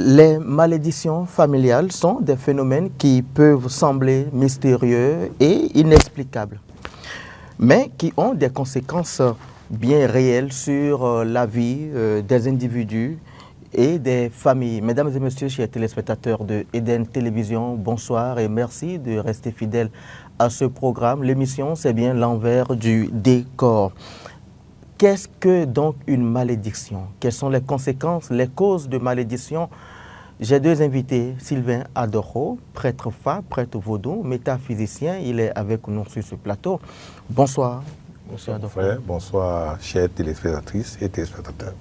Les malédictions familiales sont des phénomènes qui peuvent sembler mystérieux et inexplicables, mais qui ont des conséquences bien réelles sur la vie des individus et des familles. Mesdames et messieurs, chers téléspectateurs de Eden Télévision, bonsoir et merci de rester fidèles à ce programme. L'émission, c'est bien l'envers du décor. Qu'est-ce que donc une malédiction? Quelles sont les conséquences, les causes de malédiction? J'ai deux invités, Sylvain Adoro, prêtre Fa, prêtre vaudou, métaphysicien. Il est avec nous sur ce plateau. Bonsoir, monsieur Adoro. Frère, bonsoir, chères téléspectatrices et téléspectateurs.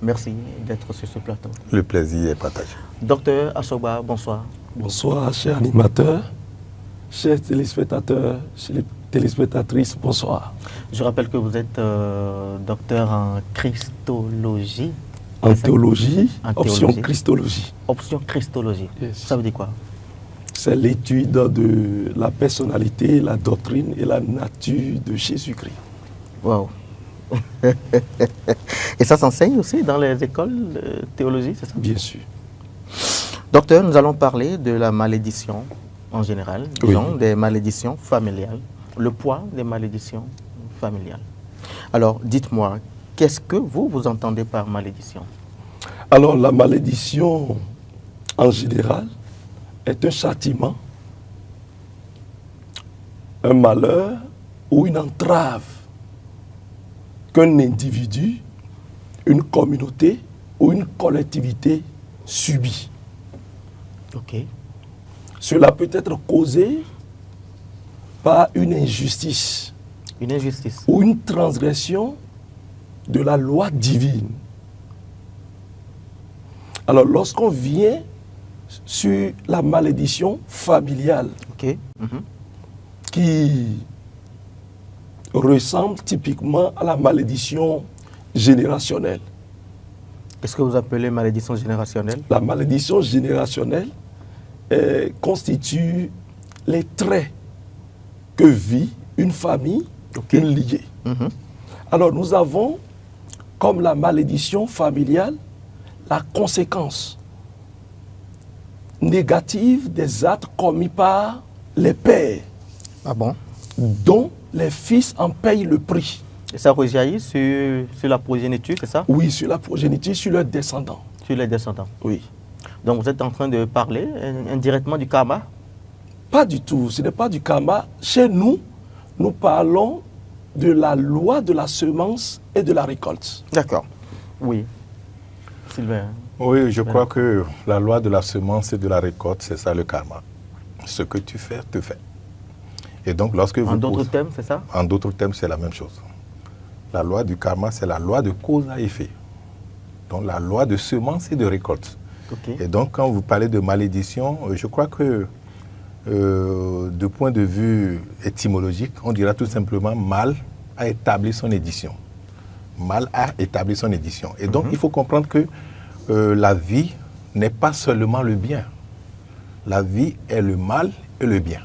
Merci d'être sur ce plateau. Le plaisir est partagé. Docteur Asoba, bonsoir. Bonsoir, chers animateurs, chers téléspectateurs, chers téléspectatrices, bonsoir. Je rappelle que vous êtes docteur en Christologie. En théologie, En option théologie. Christologie. Option Christologie. Yes. Ça veut dire quoi? C'est l'étude de la personnalité, la doctrine et la nature de Jésus-Christ. Wow. Et ça s'enseigne aussi dans les écoles de théologie, c'est ça? Bien sûr. Docteur, nous allons parler de la malédiction en général, disons, des malédictions familiales, le poids des malédictions familiales. Alors, dites-moi, qu'est-ce que vous entendez par malédiction? Alors, la malédiction, en général, est un châtiment, un malheur ou une entrave qu'un individu, une communauté ou une collectivité subit. Ok. Cela peut être causé par une injustice Une injustice. ou une transgression de la loi divine. Alors, lorsqu'on vient sur la malédiction familiale, Ok. Mhm. qui ressemble typiquement à la malédiction générationnelle. Qu'est-ce que vous appelez malédiction générationnelle? La malédiction générationnelle constitue les traits que vit une famille, Ok. une lignée. Mhm. Alors nous avons, comme la malédiction familiale, la conséquence négative des actes commis par les pères, Ah bon? dont les fils en payent le prix. Et ça rejaillit sur la progéniture, c'est ça? Oui, sur la progéniture, sur leurs descendants. Sur les descendants. Oui. Donc vous êtes en train de parler indirectement du karma? Pas du tout, ce n'est pas du karma. Chez nous, nous parlons de la loi de la semence et de la récolte. D'accord. Oui. Sylvain. Oui, je crois que la loi de la semence et de la récolte, c'est ça le karma. Ce que tu fais, te fait. Et donc, lorsque vous En d'autres posez- termes, c'est ça? En d'autres termes, c'est la même chose. La loi du karma, c'est la loi de cause à effet. Donc, la loi de semence et de récolte. Ok. Et donc, quand vous parlez de malédiction, je crois que, de point de vue étymologique, on dira tout simplement mal a établi son édition. Mal a établi son édition. Et donc, il faut comprendre que la vie n'est pas seulement le bien. La vie est le mal et le bien.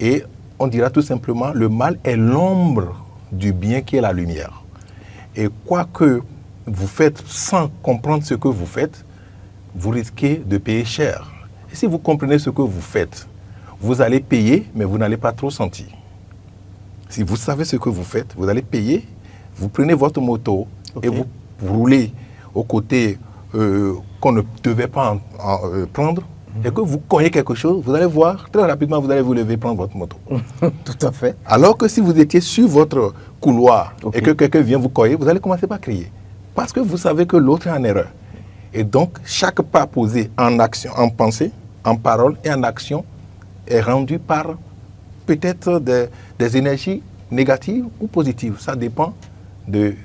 Et on dira tout simplement, le mal est l'ombre du bien qui est la lumière. Et quoi que vous faites sans comprendre ce que vous faites, vous risquez de payer cher. Et si vous comprenez ce que vous faites, vous allez payer, mais vous n'allez pas trop sentir. Si vous savez ce que vous faites, vous allez payer, vous prenez votre moto Ok. et vous roulez au côté qu'on ne devait pas prendre, et que vous cognez quelque chose, vous allez voir, très rapidement, vous allez vous lever et prendre votre moto. Tout à fait. Alors que si vous étiez sur votre couloir Ok. et que quelqu'un vient vous cogner, vous allez commencer par crier. Parce que vous savez que l'autre est en erreur. Et donc, chaque pas posé en action, en pensée, en parole et en action est rendu par peut-être des énergies négatives ou positives. Ça dépend du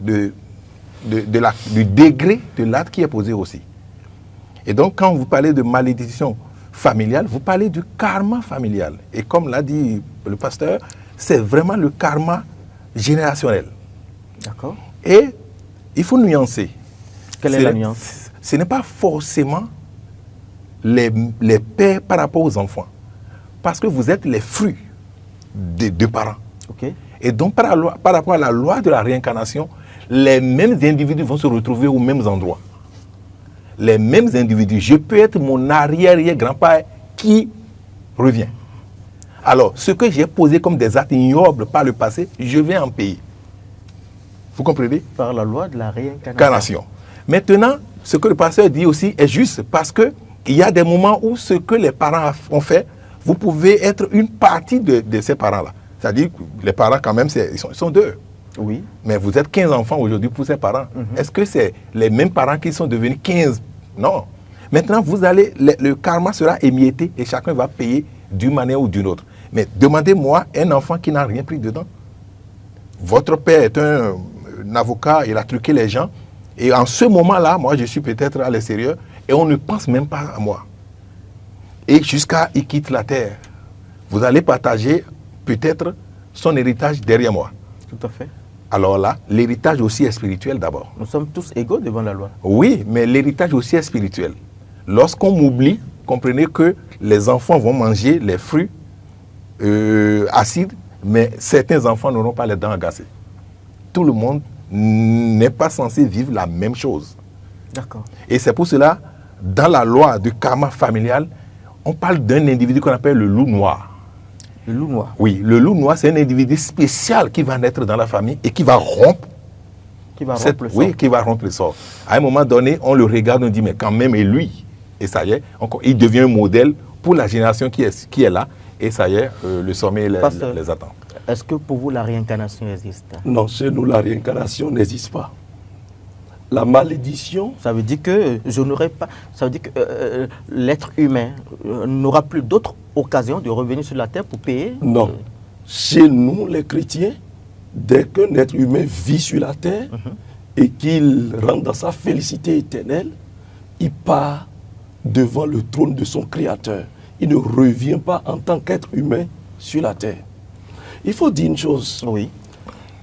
degré de l'acte qui est posé aussi. Et donc, quand vous parlez de malédiction familiale, vous parlez du karma familial. Et comme l'a dit le pasteur, c'est vraiment le karma générationnel. D'accord. Et il faut nuancer. Quelle est la nuance? Ce n'est pas forcément les pères par rapport aux enfants. Parce que vous êtes les fruits des deux parents. Ok. Et donc, par rapport à la loi de la réincarnation, les mêmes individus vont se retrouver aux mêmes endroits. les mêmes individus. Je peux être mon arrière-grand-père qui revient. Alors, ce que j'ai posé comme des actes ignobles par le passé, je vais en payer. Vous comprenez? Par la loi de la réincarnation. Incarnation. Maintenant, ce que le pasteur dit aussi est juste parce qu'il y a des moments où ce que les parents ont fait, vous pouvez être une partie de ces parents-là. C'est-à-dire que les parents, quand même, ils sont deux. Oui. Mais vous êtes 15 enfants aujourd'hui pour ces parents. Est-ce que c'est les mêmes parents qui sont devenus 15? Non. Maintenant, le karma sera émietté et chacun va payer d'une manière ou d'une autre. Mais demandez-moi un enfant qui n'a rien pris dedans. Votre père est un avocat, il a truqué les gens. Et en ce moment-là, moi, je suis peut-être à l'extérieur et on ne pense même pas à moi. Et jusqu'à il quitte la terre. Vous allez partager peut-être son héritage derrière moi. Tout à fait. Alors là, l'héritage aussi est spirituel d'abord. Nous sommes tous égaux devant la loi. Oui, mais l'héritage aussi est spirituel. Lorsqu'on m'oublie, comprenez que les enfants vont manger les fruits acides, mais certains enfants n'auront pas les dents agacées. Tout le monde n'est pas censé vivre la même chose. D'accord. Et c'est pour cela, dans la loi du karma familial, on parle d'un individu qu'on appelle le loup noir. Le loup noir. Oui, le loup noir, c'est un individu spécial qui va naître dans la famille et qui va rompre. Qui va rompre le sort. Oui, qui va rompre le sort. À un moment donné, on le regarde, on dit, mais quand même, et lui. Et ça y est, il devient un modèle pour la génération qui est là. Et ça y est, le sommet les attend. Est-ce que pour vous, la réincarnation existe? Non, chez nous, la réincarnation n'existe pas. La malédiction... Ça veut dire que je n'aurai pas... Ça veut dire que l'être humain n'aura plus d'autres occasions de revenir sur la terre pour payer? Non. Chez nous, les chrétiens, dès qu'un être humain vit sur la terre et qu'il rentre dans sa félicité éternelle, il part devant le trône de son Créateur. Il ne revient pas en tant qu'être humain sur la terre. Il faut dire une chose. Oui.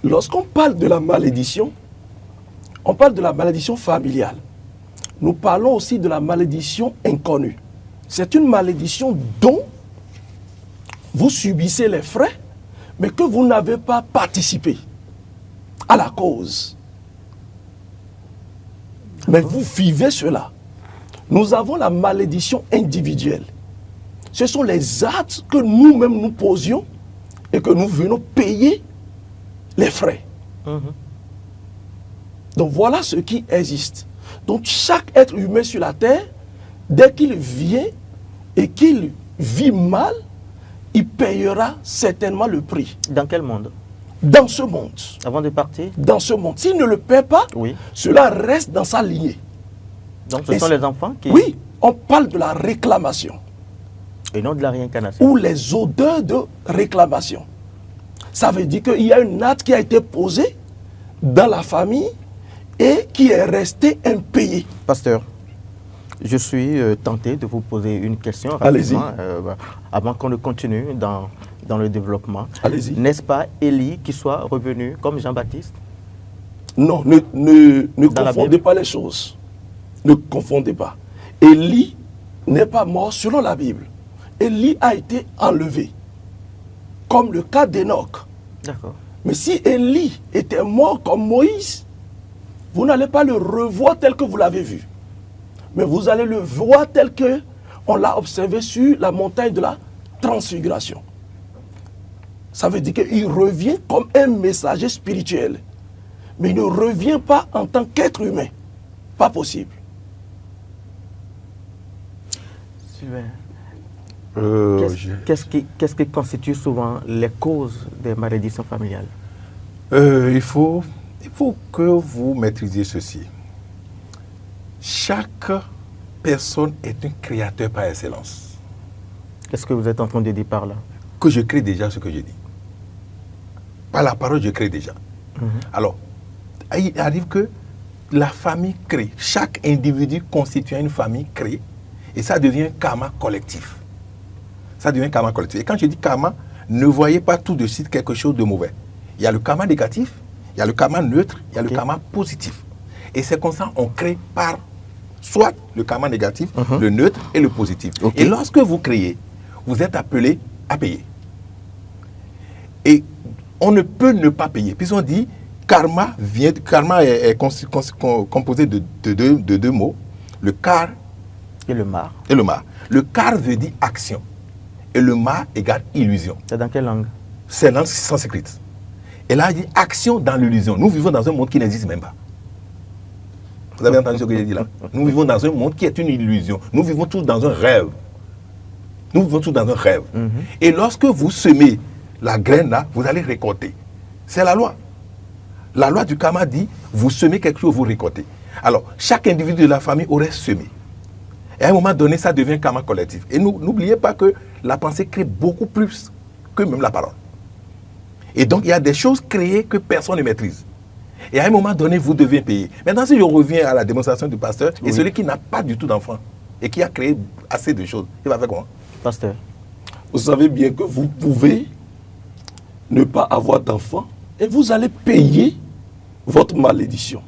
Lorsqu'on parle de la malédiction, on parle de la malédiction familiale. Nous parlons aussi de la malédiction inconnue. C'est une malédiction dont vous subissez les frais, mais que vous n'avez pas participé à la cause. Mais vous vivez cela. Nous avons la malédiction individuelle. Ce sont les actes que nous-mêmes nous posions et que nous venons payer les frais. Donc voilà ce qui existe. Donc chaque être humain sur la terre, dès qu'il vient et qu'il vit mal, il payera certainement le prix. Dans quel monde? Dans ce monde. Avant de partir? Dans ce monde. S'il ne le paie pas, oui, cela reste dans sa lignée. Donc ce sont les enfants qui... Oui, on parle de la réclamation. Et non de la réincarnation. Ou les odeurs de réclamation. Ça veut dire qu'il y a un acte qui a été posé dans la famille et qui est resté impayé. Pasteur, je suis tenté de vous poser une question rapidement, avant qu'on ne continue dans le développement. Allez-y. N'est-ce pas Élie qui soit revenu comme Jean-Baptiste? Non, ne confondez pas les choses. Ne confondez pas. Élie n'est pas mort selon la Bible. Élie a été enlevé, comme le cas d'Enoch. D'accord. Mais si Élie était mort comme Moïse, vous n'allez pas le revoir tel que vous l'avez vu. Mais vous allez le voir tel que on l'a observé sur la montagne de la transfiguration. Ça veut dire qu'il revient comme un messager spirituel. Mais il ne revient pas en tant qu'être humain. Pas possible. Qu'est-ce qui constitue souvent les causes des malédictions familiales? Il faut que vous maîtrisiez ceci. Chaque personne est un créateur par excellence. Qu'est-ce que vous êtes en train de dire par là? Que je crée déjà ce que je dis. Par la parole, je crée déjà. Alors, il arrive que la famille crée. Chaque individu constituant une famille crée. Et ça devient un karma collectif. Ça devient un karma collectif. Et quand je dis karma, ne voyez pas tout de suite quelque chose de mauvais. Il y a le karma négatif, il y a le karma neutre, il y a le karma positif. Et c'est comme ça qu'on crée par soit le karma négatif, le neutre et le positif. Et lorsque vous créez, vous êtes appelé à payer. Et on ne peut ne pas payer. Puisqu'on dit karma est composé de deux mots. Le car Et le mar. et le ma. Le car veut dire action. Et le ma égale illusion. C'est dans quelle langue? C'est dans sanskrit. Et là, il dit action dans l'illusion. Nous vivons dans un monde qui n'existe même pas. Vous avez entendu ce que j'ai dit là? Nous vivons dans un monde qui est une illusion. Nous vivons tous dans un rêve. Nous vivons tous dans un rêve. Et lorsque vous semez la graine là, vous allez récolter. C'est la loi. La loi du karma dit, vous semez quelque chose, vous récoltez. Alors, chaque individu de la famille aurait semé. Et à un moment donné, ça devient karma collectif. Et n'oubliez pas que la pensée crée beaucoup plus que même la parole. Et donc, il y a des choses créées que personne ne maîtrise. Et à un moment donné, vous devez payer. Maintenant, si je reviens à la démonstration du pasteur, et celui qui n'a pas du tout d'enfant, et qui a créé assez de choses, il va faire comment? Pasteur. Vous savez bien que vous pouvez ne pas avoir d'enfant et vous allez payer votre malédiction.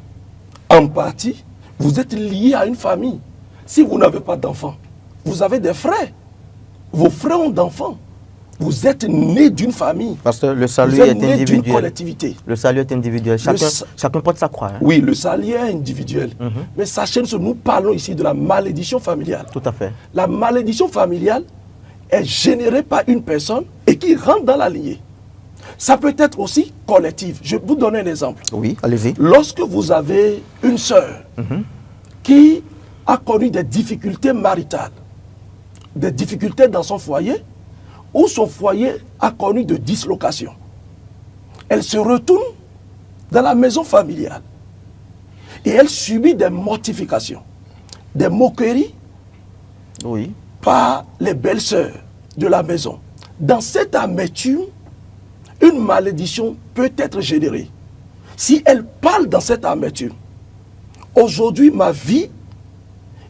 En partie, vous êtes lié à une famille. Si vous n'avez pas d'enfant, vous avez des frères. Vos frères ont d'enfants. Vous êtes né d'une famille. Parce que le salut Vous êtes est né d'une individuel. collectivité. Le salut est individuel. Chacun porte sa croix. Hein. Oui, le salut est individuel. Mais sachez que nous parlons ici de la malédiction familiale. Tout à fait. La malédiction familiale est générée par une personne et qui rentre dans la lignée. Ça peut être aussi collectif. Je vais vous donner un exemple. Oui, allez-y. Lorsque vous avez une sœur qui a connu des difficultés maritales, des difficultés dans son foyer, ou son foyer a connu de dislocation, elle se retourne dans la maison familiale et elle subit des mortifications, des moqueries Oui. par les belles-sœurs de la maison. Dans cette amertume, une malédiction peut être générée. Si elle parle dans cette amertume, aujourd'hui ma vie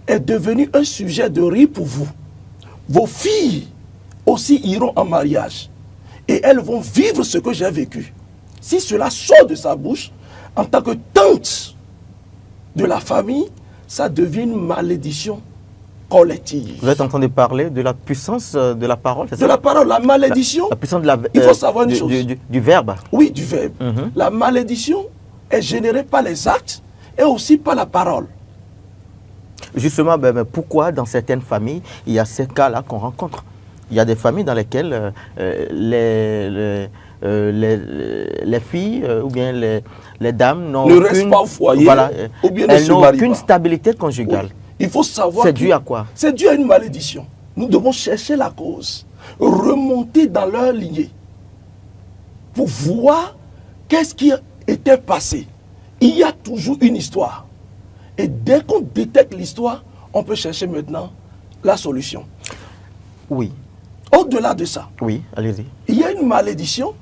est devenue un sujet de rire pour vous. Vos filles aussi iront en mariage et elles vont vivre ce que j'ai vécu. Si cela sort de sa bouche, en tant que tante de la famille, ça devient une malédiction collective. Vous êtes en train de parler de la puissance de la parole, c'est ça? De la parole, la malédiction, La puissance de la, il faut savoir une chose. du verbe. Oui, du verbe. La malédiction est générée par les actes et aussi par la parole. Justement, pourquoi dans certaines familles, il y a ces cas-là qu'on rencontre? Il y a des familles dans lesquelles les filles ou bien les dames n'ont Ne restent pas au foyer, voilà, ou bien ne elles se n'ont marient aucune pas. stabilité conjugale. Oui. Il faut savoir C'est dû à quoi? C'est dû à une malédiction. Nous devons chercher la cause, remonter dans leur lignée pour voir qu'est-ce qui était passé. Il y a toujours une histoire. Et dès qu'on détecte l'histoire, on peut chercher maintenant la solution. Oui, Au-delà de ça, oui, allez-y. il y a une malédiction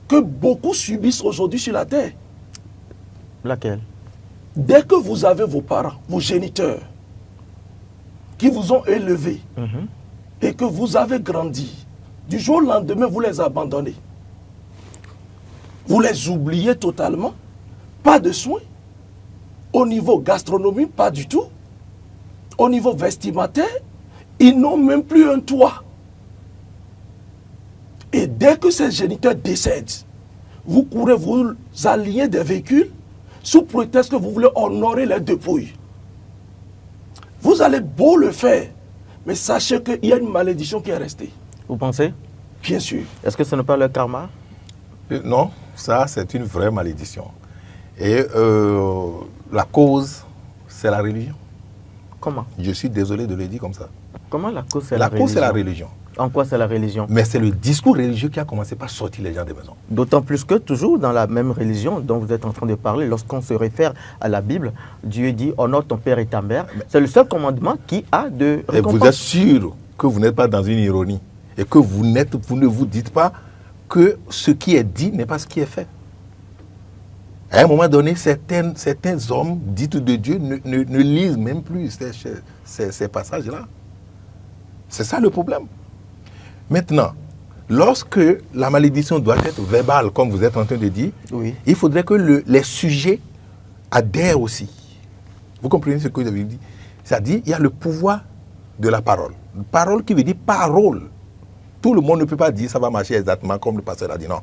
que beaucoup subissent aujourd'hui sur la terre. Laquelle? Dès que vous avez vos parents, vos géniteurs, qui vous ont élevé et que vous avez grandi, du jour au lendemain, vous les abandonnez. Vous les oubliez totalement. Pas de soins. Au niveau gastronomie, pas du tout. Au niveau vestimentaire, ils n'ont même plus un toit. Et dès que ces géniteurs décèdent, vous courez vous allier des véhicules sous prétexte que vous voulez honorer les dépouilles. Vous allez beau le faire, mais sachez qu'il y a une malédiction qui est restée. Vous pensez? Bien sûr. Est-ce que ce n'est pas le karma? Non, ça c'est une vraie malédiction. Et la cause, c'est la religion. Comment? Je suis désolé de le dire comme ça. Comment la cause c'est La cause, c'est la religion. En quoi c'est la religion? Mais c'est le discours religieux qui a commencé par sortir les gens des maisons. D'autant plus que toujours dans la même religion dont vous êtes en train de parler, lorsqu'on se réfère à la Bible, Dieu dit honore ton père et ta mère. C'est le seul commandement qui a de Et récompense. vous êtes sûr que vous n'êtes pas dans une ironie et que vous ne vous dites pas que ce qui est dit n'est pas ce qui est fait. À un moment donné, certains hommes dits de Dieu ne lisent même plus ces passages-là. C'est ça le problème. Maintenant, lorsque la malédiction doit être verbale, comme vous êtes en train de dire, Oui. il faudrait que les sujets adhèrent aussi. Vous comprenez ce que je veux dire? C'est-à-dire, il y a le pouvoir de la parole. Parole qui veut dire parole. Tout le monde ne peut pas dire ça va marcher exactement comme le pasteur a dit. Non.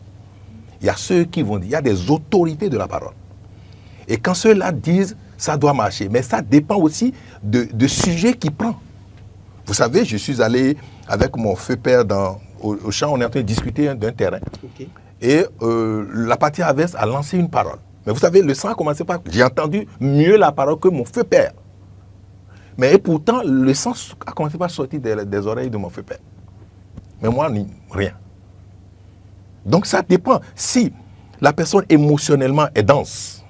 Il y a ceux qui vont dire, il y a des autorités de la parole. Et quand ceux-là disent, ça doit marcher. Mais ça dépend aussi de sujet qu'il prend. Vous savez, je suis allé avec mon feu père au champ, on est en train de discuter d'un terrain. Ok. Et la partie adverse a lancé une parole. Mais vous savez, le sang a commencé par... J'ai entendu mieux la parole que mon feu père. Mais pourtant, le sang a commencé par sortir des oreilles de mon feu père. Mais moi, rien. Donc ça dépend. Si la personne émotionnellement est dense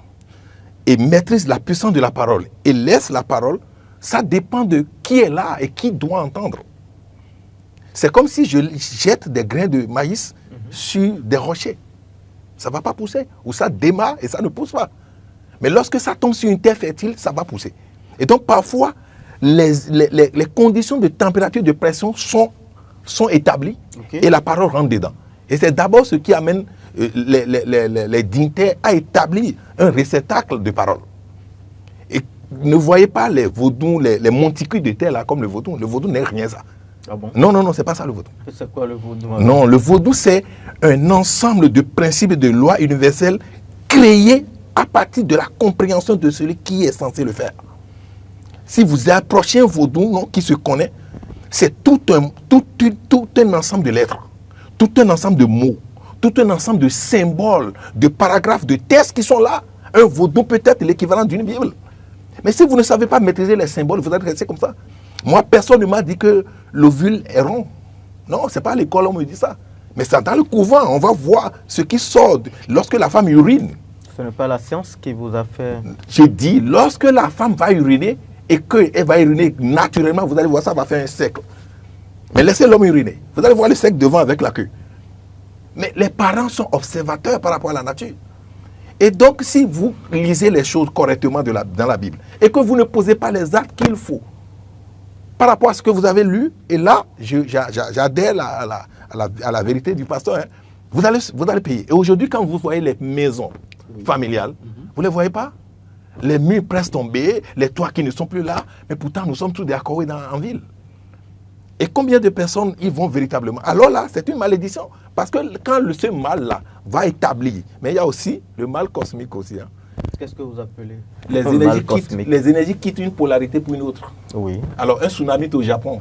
et maîtrise la puissance de la parole et laisse la parole, ça dépend de qui est là et qui doit entendre. C'est comme si je jette des grains de maïs sur des rochers. Ça ne va pas pousser. Ou ça démarre et ça ne pousse pas. Mais lorsque ça tombe sur une terre fertile, ça va pousser. Et donc parfois, les conditions de température, de pression sont établies et la parole rentre dedans. Et c'est d'abord ce qui amène les dignitaires à établir un réceptacle de parole. Et ne voyez pas les vaudous, les monticules de terre là comme le vaudou. Le vaudou n'est rien ça. Ah bon? Non, c'est pas ça le vaudou. C'est quoi le vaudou? Non, le vaudou c'est un ensemble de principes et de lois universelles créés à partir de la compréhension de celui qui est censé le faire. Si vous approchez un vaudou qui se connaît, c'est tout un ensemble de lettres, tout un ensemble de mots, tout un ensemble de symboles, de paragraphes, de textes qui sont là. Un vaudou peut être l'équivalent d'une Bible. Mais si vous ne savez pas maîtriser les symboles, vous allez rester comme ça. Moi, personne ne m'a dit que l'ovule est rond. Non, ce n'est pas à l'école on me dit ça. Mais c'est dans le couvent, on va voir ce qui sort lorsque la femme urine. Ce n'est pas la science qui vous a fait... Je dis, lorsque la femme va uriner et qu'elle va uriner naturellement, vous allez voir, ça va faire un cercle. Mais laissez l'homme uriner. Vous allez voir le cercle devant avec la queue. Mais les parents sont observateurs par rapport à la nature. Et donc, si vous lisez les choses correctement dans la Bible et que vous ne posez pas les actes qu'il faut par rapport à ce que vous avez lu, et là, j'adhère à la vérité du pasteur, hein, vous allez payer. Et aujourd'hui, quand vous voyez les maisons familiales, vous ne les voyez pas? Les murs presque tombés, les toits qui ne sont plus là, mais pourtant, nous sommes tous d'accord en ville. Et combien de personnes y vont véritablement? Alors là, c'est une malédiction. Parce que quand ce mal-là va établir, mais il y a aussi le mal cosmique aussi. Hein. Qu'est-ce que vous appelez les énergies quittent une polarité pour une autre. Oui. Alors, un tsunami au Japon,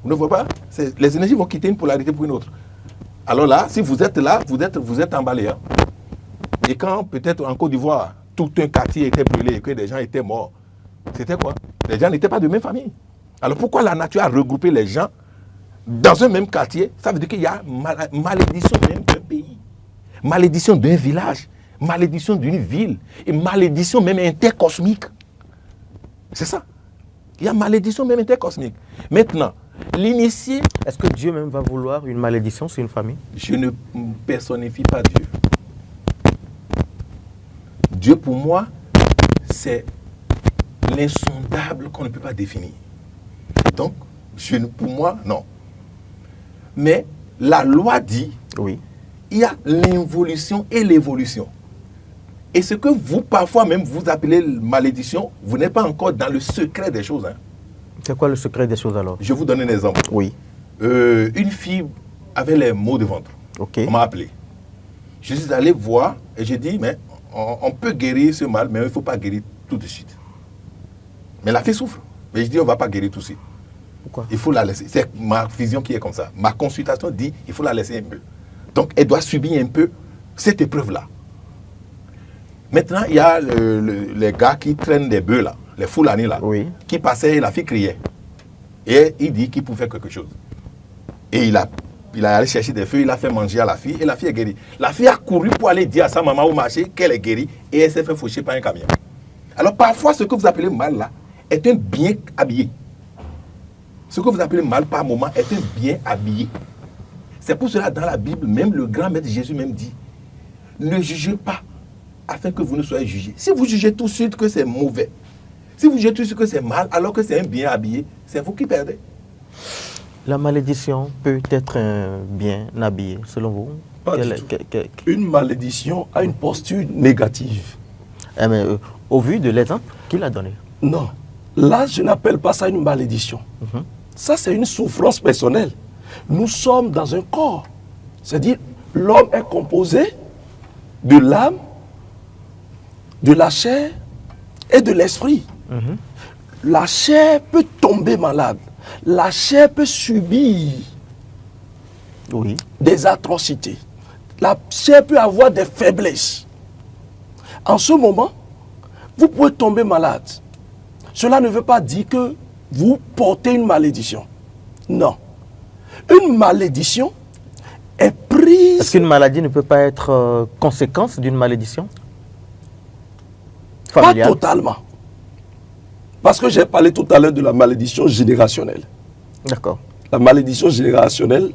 vous ne voyez pas? Les énergies vont quitter une polarité pour une autre. Alors là, si vous êtes là, vous êtes emballé. Hein. Et quand peut-être en Côte d'Ivoire, tout un quartier était brûlé et que des gens étaient morts, c'était quoi? Les gens n'étaient pas de même famille. Alors pourquoi la nature a regroupé les gens dans un même quartier? Ça veut dire qu'il y a malédiction même d'un pays, malédiction d'un village, malédiction d'une ville, et malédiction même intercosmique. C'est ça. Il y a malédiction même intercosmique. Maintenant, l'initié... Est-ce que Dieu même va vouloir une malédiction sur une famille? Je ne personnifie pas Dieu. Dieu pour moi, c'est l'insondable qu'on ne peut pas définir. Donc, pour moi, non. Mais la loi dit, oui, il y a l'involution et l'évolution. Et ce que vous, parfois même, vous appelez malédiction, vous n'êtes pas encore dans le secret des choses. Hein. C'est quoi le secret des choses alors? Je vous donne un exemple. Oui. Une fille avait les maux de ventre. Ok. On m'a appelé. Je suis allé voir et j'ai dit, mais on peut guérir ce mal, mais il ne faut pas guérir tout de suite. Mais la fille souffre. Mais je dis, on ne va pas guérir tout de suite. Pourquoi? Il faut la laisser. C'est ma vision qui est comme ça. Ma consultation dit il faut la laisser un peu. Donc, elle doit subir un peu cette épreuve-là. Maintenant, il y a les gars qui traînent des bœufs là, les foulanis là, oui, qui passaient et la fille criait. Et il dit qu'il pouvait faire quelque chose. Et il a allé chercher des feux, il a fait manger à la fille et la fille est guérie. La fille a couru pour aller dire à sa maman au marché qu'elle est guérie et elle s'est fait faucher par un camion. Alors, parfois, ce que vous appelez mal là est un bien habillé. Ce que vous appelez mal par moment est un bien habillé. C'est pour cela, dans la Bible, même le grand maître Jésus même dit, ne jugez pas afin que vous ne soyez jugés. Si vous jugez tout de suite que c'est mauvais, si vous jugez tout de suite que c'est mal, alors que c'est un bien habillé, c'est vous qui perdez. La malédiction peut être un bien habillé, selon vous? Pas du tout. Une malédiction a une posture négative. Mais, au vu de l'exemple qu'il a donné. Non. Là, je n'appelle pas ça une malédiction. Ça, c'est une souffrance personnelle. Nous sommes dans un corps. C'est-à-dire, l'homme est composé de l'âme, de la chair et de l'esprit. La chair peut tomber malade. La chair peut subir Oui. des atrocités. La chair peut avoir des faiblesses. En ce moment, vous pouvez tomber malade. Cela ne veut pas dire que vous portez une malédiction. Non. Une malédiction est prise... Est-ce qu'une maladie ne peut pas être conséquence d'une malédiction familiale? Pas totalement. Parce que j'ai parlé tout à l'heure de la malédiction générationnelle. D'accord. La malédiction générationnelle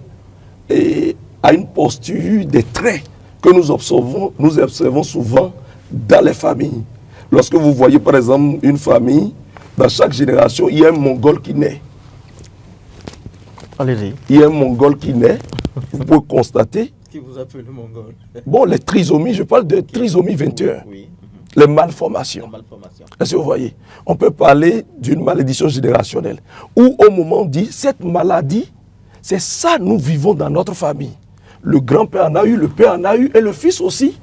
a une posture, des traits que nous observons souvent dans les familles. Lorsque vous voyez par exemple une famille, dans chaque génération, il y a un Mongol qui naît. Allez-y. Il y a un Mongol qui naît. Vous pouvez constater. Qui vous appelle le Mongol? Bon, les trisomies, je parle de trisomie 21. Oui. Les malformations. Est-ce que vous voyez? On peut parler d'une malédiction générationnelle. Où au moment où on dit, cette maladie, c'est ça nous vivons dans notre famille. Le grand-père en a eu, le père en a eu, et le fils aussi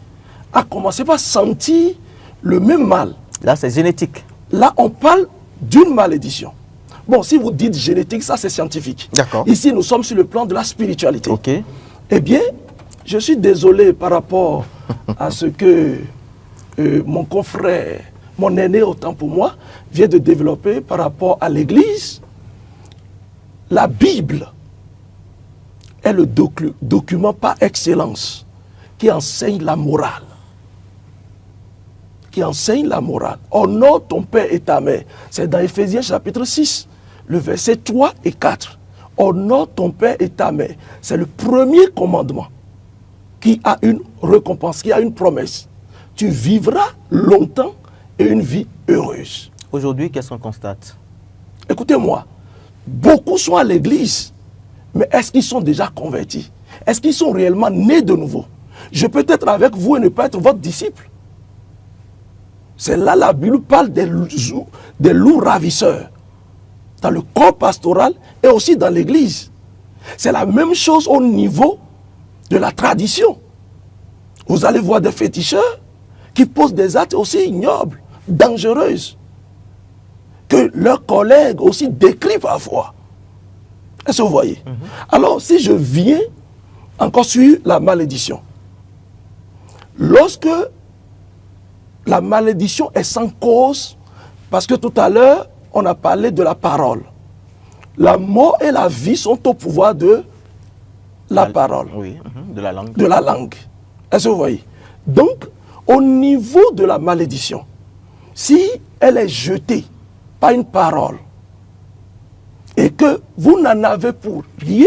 a commencé par sentir le même mal. Là, c'est génétique. Là, on parle d'une malédiction. Bon, si vous dites génétique, ça c'est scientifique. D'accord. Ici, nous sommes sur le plan de la spiritualité. Ok. Eh bien, je suis désolé par rapport à ce que mon confrère, mon aîné autant pour moi, vient de développer par rapport à l'Église. La Bible est le document par excellence qui enseigne la morale. Qui enseigne la morale. Honore ton père et ta mère. C'est dans Éphésiens chapitre 6, le verset 3 et 4. Honore ton père et ta mère. C'est le premier commandement qui a une récompense, qui a une promesse. Tu vivras longtemps et une vie heureuse. Aujourd'hui, qu'est-ce qu'on constate? Écoutez-moi, beaucoup sont à l'église, mais est-ce qu'ils sont déjà convertis? Est-ce qu'ils sont réellement nés de nouveau? Je peux être avec vous et ne pas être votre disciple. C'est là la Bible parle des loups ravisseurs, dans le corps pastoral et aussi dans l'église. C'est la même chose au niveau de la tradition. Vous allez voir des féticheurs qui posent des actes aussi ignobles, dangereuses, que leurs collègues aussi décrivent parfois. Est-ce que vous voyez? Alors, si je viens encore sur la malédiction, lorsque la malédiction est sans cause, parce que tout à l'heure, on a parlé de la parole. La mort et la vie sont au pouvoir de la parole. Oui, de la langue. De la langue. Est-ce que vous voyez? Donc, au niveau de la malédiction, si elle est jetée par une parole et que vous n'en avez pour rien,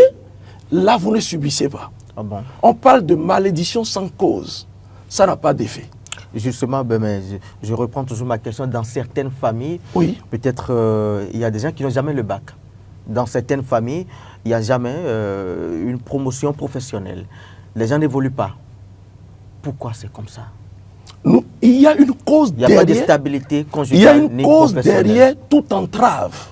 là, vous ne subissez pas. Ah bon? On parle de malédiction sans cause. Ça n'a pas d'effet. Justement, ben, mais je reprends toujours ma question. Dans certaines familles, Oui. peut-être il y a des gens qui n'ont jamais le bac. Dans certaines familles, il n'y a jamais une promotion professionnelle. Les gens n'évoluent pas. Pourquoi c'est comme ça? Il y a une cause Il n'y a derrière. pas de stabilité conjugale. Il y a une ni cause professionnelle. derrière toute entrave.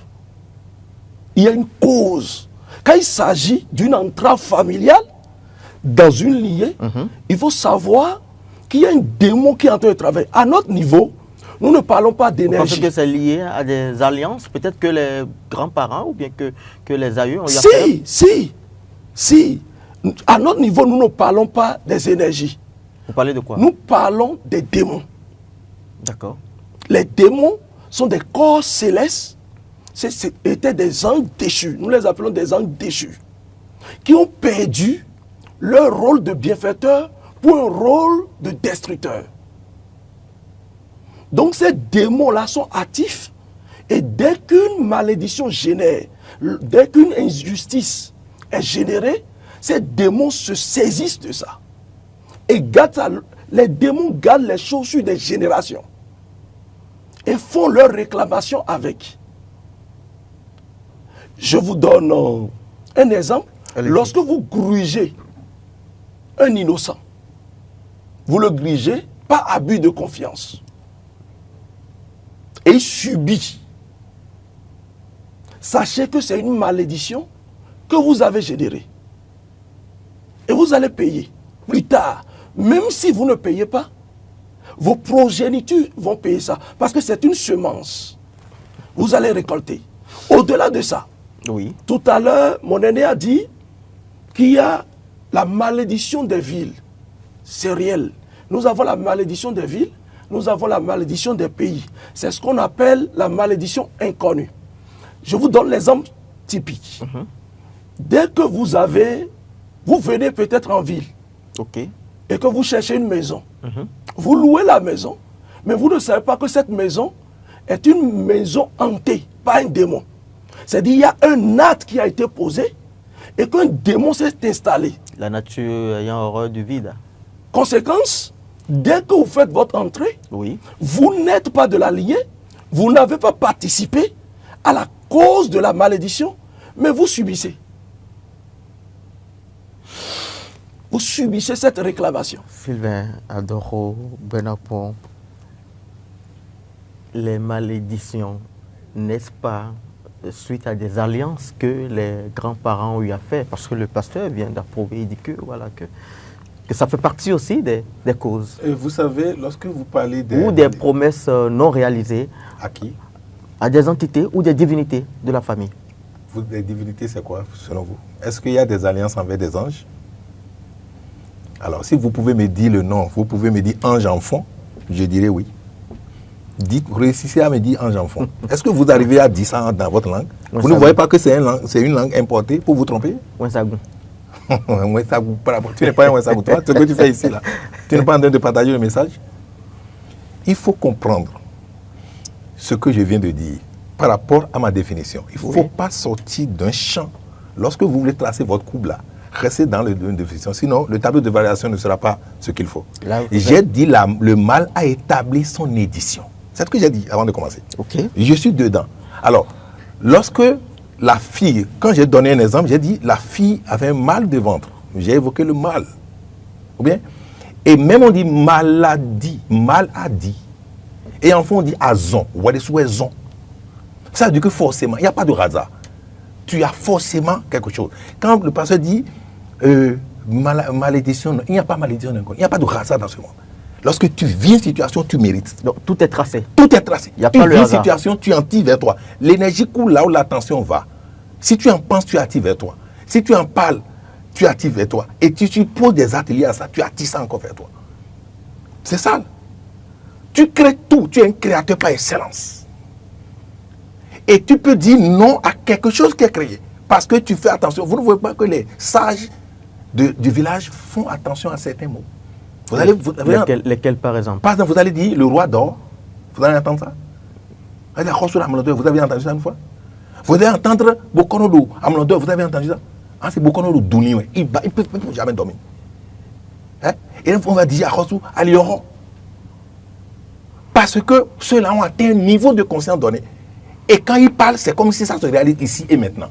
Il y a une cause. Quand il s'agit d'une entrave familiale, dans une lignée, il faut savoir qu'il y a un démon qui est en train de travailler. À notre niveau, nous ne parlons pas Vous pensez d'énergie. que c'est lié à des alliances? Peut-être que les grands-parents ou bien que les aïeux ont eu à faire? Si. À notre niveau, nous ne parlons pas des énergies. Vous parlez de quoi? Nous parlons des démons. D'accord. Les démons sont des corps célestes. C'était des anges déchus. Nous les appelons des anges déchus. Qui ont perdu leur rôle de bienfaiteur pour un rôle de destructeur. Donc ces démons-là sont actifs. Et dès qu'une malédiction génère, dès qu'une injustice est générée, ces démons se saisissent de ça. Et les démons gardent les chaussures des générations. Et font leur réclamation avec. Je vous donne un exemple. Lorsque vous grugez un innocent, vous le grugez par abus de confiance. Et il subit. Sachez que c'est une malédiction que vous avez générée. Et vous allez payer plus tard. Même si vous ne payez pas, Vos progénitures vont payer ça. Parce que c'est une semence. Vous allez récolter. Au-delà de ça, Oui. tout à l'heure, mon aîné a dit qu'il y a la malédiction des villes. C'est réel. Nous avons la malédiction des villes, nous avons la malédiction des pays. C'est ce qu'on appelle la malédiction inconnue. Je vous donne l'exemple typique. Dès que vous venez peut-être en ville OK. et que vous cherchez une maison, vous louez la maison, mais vous ne savez pas que cette maison est une maison hantée, pas un démon. C'est-à-dire qu'il y a un acte qui a été posé et qu'un démon s'est installé. La nature ayant horreur du vide. Conséquence, dès que vous faites votre entrée, Oui. vous n'êtes pas de la lignée, vous n'avez pas participé à la cause de la malédiction, mais vous subissez. Vous subissez cette réclamation. Sylvain Adoro Benapon, les malédictions, n'est-ce pas suite à des alliances que les grands-parents ont eu à faire? Parce que le pasteur vient d'approuver, il dit que, voilà, que ça fait partie aussi des causes. Et vous savez, lorsque vous parlez Ou des promesses non réalisées À qui? à des entités ou des divinités de la famille. Les divinités, c'est quoi, selon vous? Est-ce qu'il y a des alliances envers des anges? Alors, si vous pouvez me dire le nom, vous pouvez me dire ange-enfant, je dirais oui. Réussissez à me dire ange-enfant. Est-ce que vous arrivez à dire ça dans votre langue? Oui, Vous ne voyez pas que c'est une langue importée pour vous tromper? Ouensagou. Tu n'es pas un Ouensagou, toi. Ce que tu fais ici, là. Tu n'es pas en train de partager le message? Il faut comprendre ce que je viens de dire par rapport à ma définition. Il ne faut pas sortir d'un champ. Lorsque vous voulez tracer votre courbe là, restez dans le domaine de définition. Sinon, le tableau de variation ne sera pas ce qu'il faut. J'ai dit le mal a établi son édition. C'est ce que j'ai dit avant de commencer. OK. Je suis dedans. Alors, lorsque la fille, quand j'ai donné un exemple, j'ai dit la fille avait un mal de ventre. J'ai évoqué le mal. Ou bien? Et même on dit maladie, maladie. Et enfin on dit azon. Vous voyez, souhaison. Ça veut dire que forcément, il n'y a pas de hasard. Tu as forcément quelque chose. Quand le pasteur dit malédiction, il n'y a pas malédiction, il n'y a pas de hasard dans ce monde. Lorsque tu vis une situation, tu mérites. Donc tout est tracé. Tout est tracé. Il y a tu pas le vis une hasard. situation, tu en tires vers toi. L'énergie coule là où l'attention va. Si tu en penses, tu attires vers toi. Si tu en parles, tu attires vers toi. Et tu poses des ateliers à ça, tu attires ça encore vers toi. C'est ça. Tu crées tout. Tu es un créateur par excellence. Et tu peux dire non à quelque chose qui est créé. Parce que tu fais attention. Vous ne voyez pas que les sages du village font attention à certains mots. Vous allez, Lesquels, par exemple? Par exemple, vous allez dire le roi dort. Vous allez entendre ça? Vous avez entendu ça une fois? Vous allez entendre Bokonodo Amlodor. Vous avez entendu ça? Ah, c'est Bokonodo Douni. Il ne peut jamais dormir. Hein? Et on va dire Achosu Alioron. Parce que ceux-là ont atteint un niveau de conscience donné. Et quand ils parlent, c'est comme si ça se réalise ici et maintenant.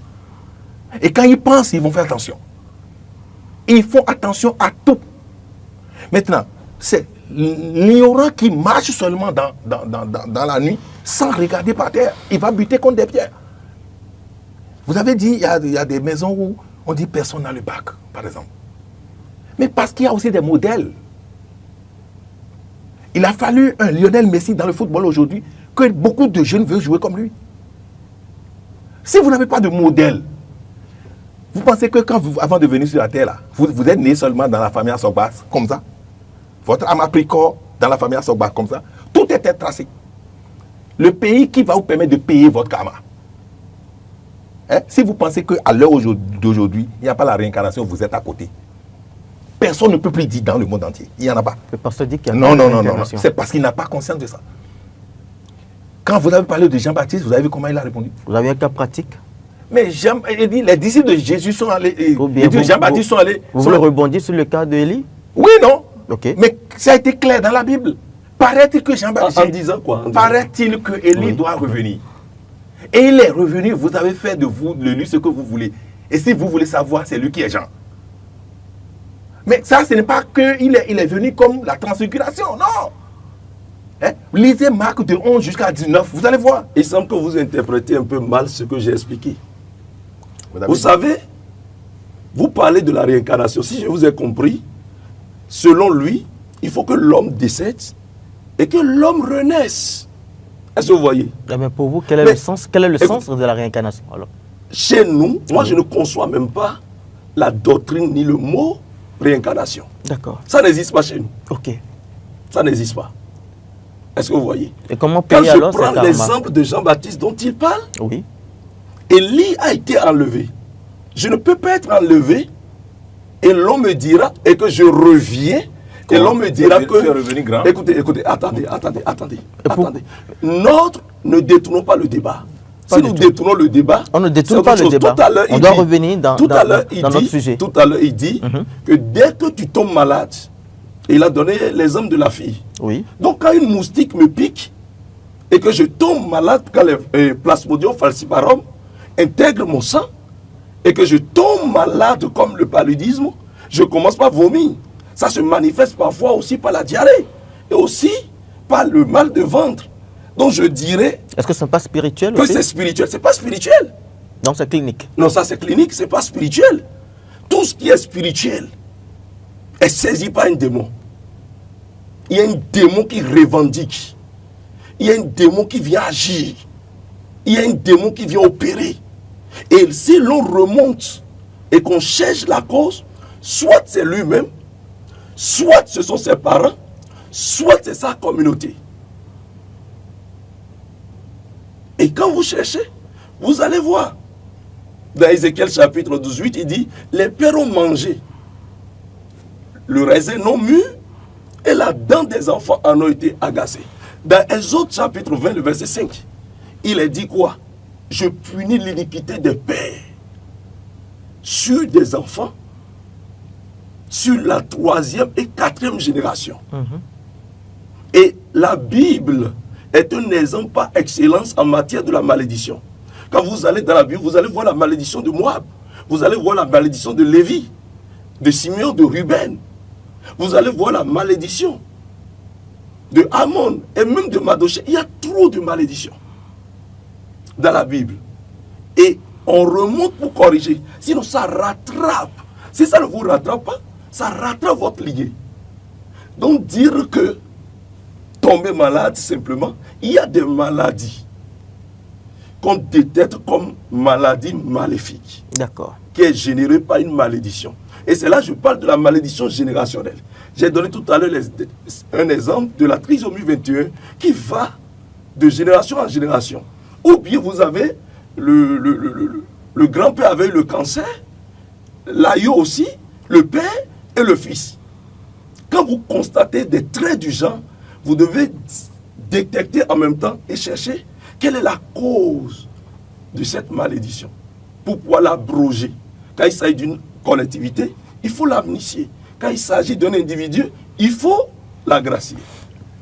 Et quand ils pensent, ils vont faire attention. Ils font attention à tout. Maintenant, c'est l'ignorant qui marche seulement dans la nuit sans regarder par terre. Il va buter contre des pierres. Vous avez dit, il y a des maisons où on dit personne n'a le bac, par exemple. Mais parce qu'il y a aussi des modèles. Il a fallu un Lionel Messi dans le football aujourd'hui que beaucoup de jeunes veulent jouer comme lui. Si vous n'avez pas de modèle, vous pensez que avant de venir sur la terre, là, vous êtes né seulement dans la famille Assogba, comme ça. Votre âme a pris corps dans la famille Assogba, comme ça. Tout était tracé. Le pays qui va vous permettre de payer votre karma. Hein? Si vous pensez qu'à l'heure d'aujourd'hui, il n'y a pas la réincarnation, vous êtes à côté. Personne ne peut plus dire dans le monde entier. Il n'y en a pas. Le pasteur dit qu'il y a Non. réincarnation. C'est parce qu'il n'a pas conscience de ça. Quand vous avez parlé de Jean-Baptiste, vous avez vu comment il a répondu? Vous avez un cas pratique? Mais il dit, les disciples de Jésus sont allés, bien, Jean-Baptiste sont allés. Vous voulez rebondir sur le cas de Élie? Oui, non. Ok. Mais ça a été clair dans la Bible. Paraît-il que Jean-Baptiste. En disant quoi? Paraît-il que Élie doit revenir. Et il est revenu, vous avez fait de lui ce que vous voulez. Et si vous voulez savoir, c'est lui qui est Jean. Mais ça, ce n'est pas qu'il est venu comme la transfiguration, non. Hein? Lisez Marc de 11 jusqu'à 19, vous allez voir. Il semble que vous interprétez un peu mal ce que j'ai expliqué. Vous savez, vous parlez de la réincarnation. Si je vous ai compris, selon lui, il faut que l'homme décède et que l'homme renaisse. Est-ce que vous voyez? Mais pour vous, quel est le sens de la réincarnation alors? Chez nous, moi je ne conçois même pas la doctrine ni le mot réincarnation. D'accord. Ça n'existe pas chez nous. Ok. Ça n'existe pas. Est-ce que vous voyez? Et comment Quand payer je alors prends cet l'exemple de Jean-Baptiste dont il parle, Oui. Élie a été enlevé. Je ne peux pas être enlevé et l'on me dira, et que je reviens, et l'on me dira Tu es que... revenu grand. Écoutez, attendez. Notre, ne détournons pas le débat. Pas Si du nous tout. détournons le débat, On ne détourne c'est pas autre le chose. débat. Tout à l'heure, On il doit dit- revenir dans notre sujet. Tout à l'heure, il dit que dès que tu tombes malade, il a donné l'exemple de la fille. Oui. Donc quand une moustique me pique et que je tombe malade, quand les Plasmodium falciparum intègrent mon sang et que je tombe malade comme le paludisme, je commence par vomir. Ça se manifeste parfois aussi par la diarrhée et aussi par le mal de ventre. Donc je dirais Est-ce que ce n'est pas spirituel que aussi? c'est spirituel. C'est pas spirituel. Donc c'est clinique. Non, ça c'est clinique, c'est pas spirituel. Tout ce qui est spirituel est saisi par un démon. Il y a un démon qui revendique. Il y a un démon qui vient agir. Il y a un démon qui vient opérer. Et si l'on remonte et qu'on cherche la cause, soit c'est lui-même, soit ce sont ses parents, soit c'est sa communauté. Et quand vous cherchez, vous allez voir. Dans Ézéchiel chapitre 18, il dit, les pères ont mangé le raisin non mûr et la dent des enfants en a été agacée. Dans Exode chapitre 20, le verset 5, il est dit quoi? Je punis l'iniquité des pères sur des enfants, sur la 3e et 4e génération. Et la Bible est un exemple par excellence en matière de la malédiction. Quand vous allez dans la Bible, vous allez voir la malédiction de Moab, vous allez voir la malédiction de Lévi, de Simeon, de Ruben. Vous allez voir la malédiction de Amon et même de Madoché. Il y a trop de malédictions dans la Bible. Et on remonte pour corriger. Sinon, ça rattrape. Si ça ne vous rattrape pas, ça rattrape votre lignée. Donc, dire que tomber malade, simplement, il y a des maladies qu'on détecte comme maladie maléfique, D'accord. qui est générée par une malédiction. Et c'est là que je parle de la malédiction générationnelle. J'ai donné tout à l'heure un exemple de la trisomie 21 qui va de génération en génération. Ou bien vous avez le grand-père avait eu le cancer, l'aïeux aussi, le père et le fils. Quand vous constatez des traits du genre, vous devez détecter en même temps et chercher quelle est la cause de cette malédiction pour pouvoir l'abroger. Quand il s'agit d'une collectivité, il faut l'amnistier. Quand il s'agit d'un individu, il faut la gracier.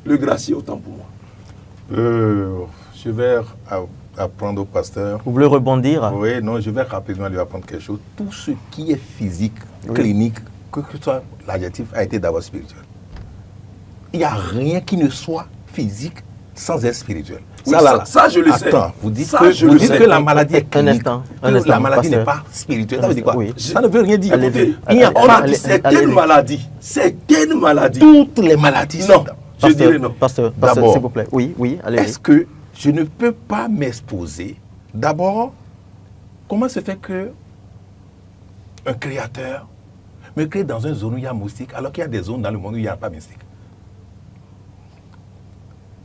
Le gracier autant pour moi. Je vais apprendre au pasteur. Vous voulez rebondir? Oui, non, je vais rapidement lui apprendre quelque chose. Tout ce qui est physique, clinique, que ce soit l'adjectif, a été d'abord spirituel. Il n'y a rien qui ne soit physique sans être spirituel. Oui, ça, je le sais. Attends, vous dites Ça, que, je vous le dites sais. que la maladie est Un clinique, instant, que la maladie pasteur. n'est pas spirituelle. Ça veut dire quoi? Oui. Ça ne veut rien dire. Allez-y. Écoutez, il n'y a On a pas dit certaines maladies. toutes les maladies. Non, je Pasteur, dirais non. pasteur, D'abord, s'il vous plaît. Oui, allez-y. Est-ce que je ne peux pas m'exposer? D'abord, comment se fait que un créateur me crée dans une zone où il y a moustique, alors qu'il y a des zones dans le monde où il n'y a pas de moustique?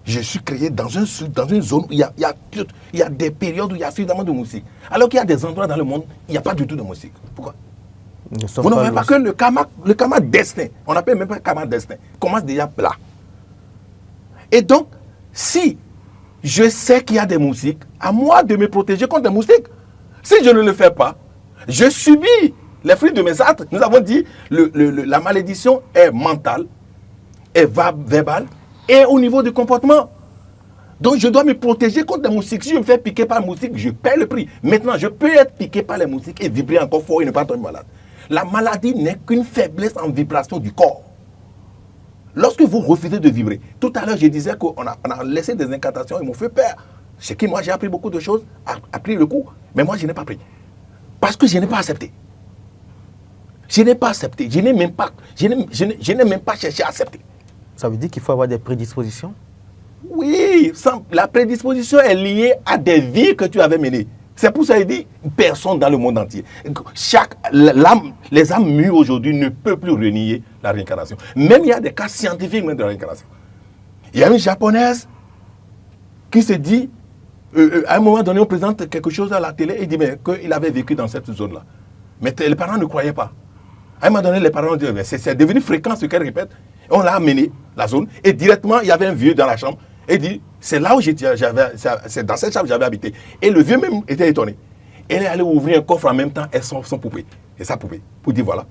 Je suis créé dans une zone où il y a des périodes où il y a suffisamment de moustiques, alors qu'il y a des endroits dans le monde où il n'y a pas du tout de moustiques. Pourquoi? Vous ne voyez pas que le karma destin, on n'appelle même pas karma destin, commence déjà là. Et donc, si je sais qu'il y a des moustiques, à moi de me protéger contre des moustiques. Si je ne le fais pas, je subis les fruits de mes actes. Nous avons dit la malédiction est mentale, est verbale et au niveau du comportement. Donc je dois me protéger contre des moustiques. Si je me fais piquer par un moustique, je paie le prix. Maintenant, je peux être piqué par les moustiques et vibrer encore fort et ne pas tomber malade. La maladie n'est qu'une faiblesse en vibration du corps. Lorsque vous refusez de vibrer, tout à l'heure je disais qu'on a laissé des incantations, ils m'ont fait peur. C'est que moi j'ai appris beaucoup de choses, appris le coup, mais moi je n'ai pas pris. Parce que je n'ai pas accepté. Je n'ai pas accepté, je n'ai même pas cherché à accepter. Ça veut dire qu'il faut avoir des prédispositions? Oui, la prédisposition est liée à des vies que tu avais menées. C'est pour ça qu'il dit, personne dans le monde entier. Les âmes mûres aujourd'hui ne peuvent plus renier la réincarnation. Même il y a des cas scientifiques même de la réincarnation. Il y a une japonaise qui se dit, à un moment donné, on présente quelque chose à la télé et dit qu'il avait vécu dans cette zone-là. Mais les parents ne croyaient pas. À un moment donné, les parents ont dit, c'est devenu fréquent ce qu'elle répète. On l'a amené, la zone, et directement, il y avait un vieux dans la chambre. Et dit, c'est là où c'est dans cette chambre que j'avais habité. Et le vieux même était étonné. Elle est allée ouvrir un coffre en même temps et son poupée, et sa poupée, pour dire voilà.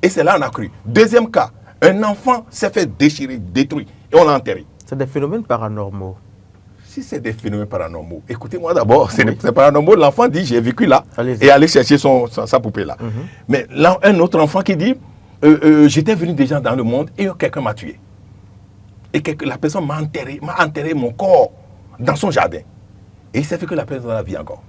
Et c'est là qu'on a cru. Deuxième cas, un enfant s'est fait déchirer, détruit, et on l'a enterré. C'est des phénomènes paranormaux. Si c'est des phénomènes paranormaux, écoutez-moi d'abord, c'est paranormal. L'enfant dit, j'ai vécu là, Allez-y. et aller chercher sa poupée là. Mais là, un autre enfant qui dit, j'étais venu déjà dans le monde et quelqu'un m'a tué. Et la personne m'a enterré mon corps dans son jardin. Et il s'est fait que la personne a la vie encore.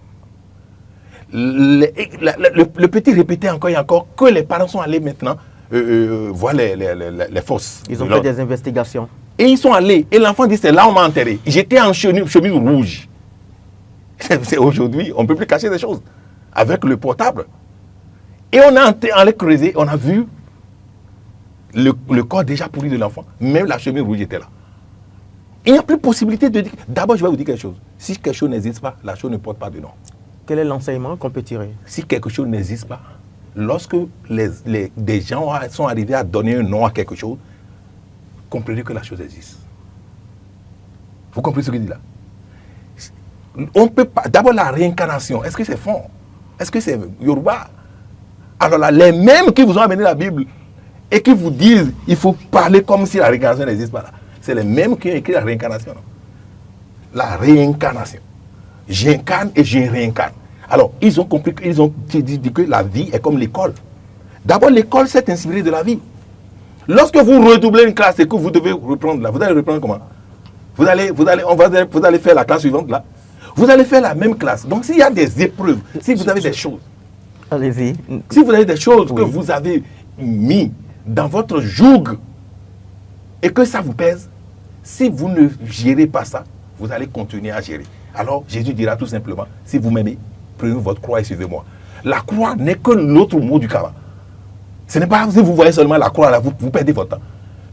Le petit répétait encore et encore que les parents sont allés maintenant voir les fosses. Ils ont fait des investigations. Et ils sont allés. Et l'enfant dit, c'est là où on m'a enterré. J'étais en chemise rouge. Aujourd'hui, on ne peut plus cacher des choses. Avec le portable. Et on a allé creuser, on a vu le corps déjà pourri de l'enfant. Même la chemise rouge était là. Il n'y a plus possibilité de dire... D'abord, je vais vous dire quelque chose. Si quelque chose n'existe pas, la chose ne porte pas de nom. Quel est l'enseignement qu'on peut tirer? Si quelque chose n'existe pas, lorsque des gens sont arrivés à donner un nom à quelque chose, comprenez que la chose existe. Vous comprenez ce que je dis là? On peut pas... D'abord, la réincarnation, est-ce que c'est fond? Est-ce que c'est Yoruba? Alors là, les mêmes qui vous ont amené la Bible et qui vous disent il faut parler comme si la réincarnation n'existe pas là, c'est les mêmes qui ont écrit la réincarnation. Non? La réincarnation. J'incarne et je réincarne. Alors, ils ont compris qu'ils ont dit que la vie est comme l'école. D'abord, l'école s'est inspirée de la vie. Lorsque vous redoublez une classe et que vous devez reprendre là, vous allez reprendre comment? Vous allez faire la classe suivante là. Vous allez faire la même classe. Donc, s'il y a des épreuves, si vous avez des choses, allez-y. Si vous avez des choses que vous avez mis dans votre joug et que ça vous pèse, si vous ne gérez pas ça, vous allez continuer à gérer. Alors, Jésus dira tout simplement, si vous m'aimez, prenez votre croix et suivez-moi. La croix n'est que l'autre mot du karma. Ce n'est pas si vous voyez seulement la croix là, vous perdez votre temps.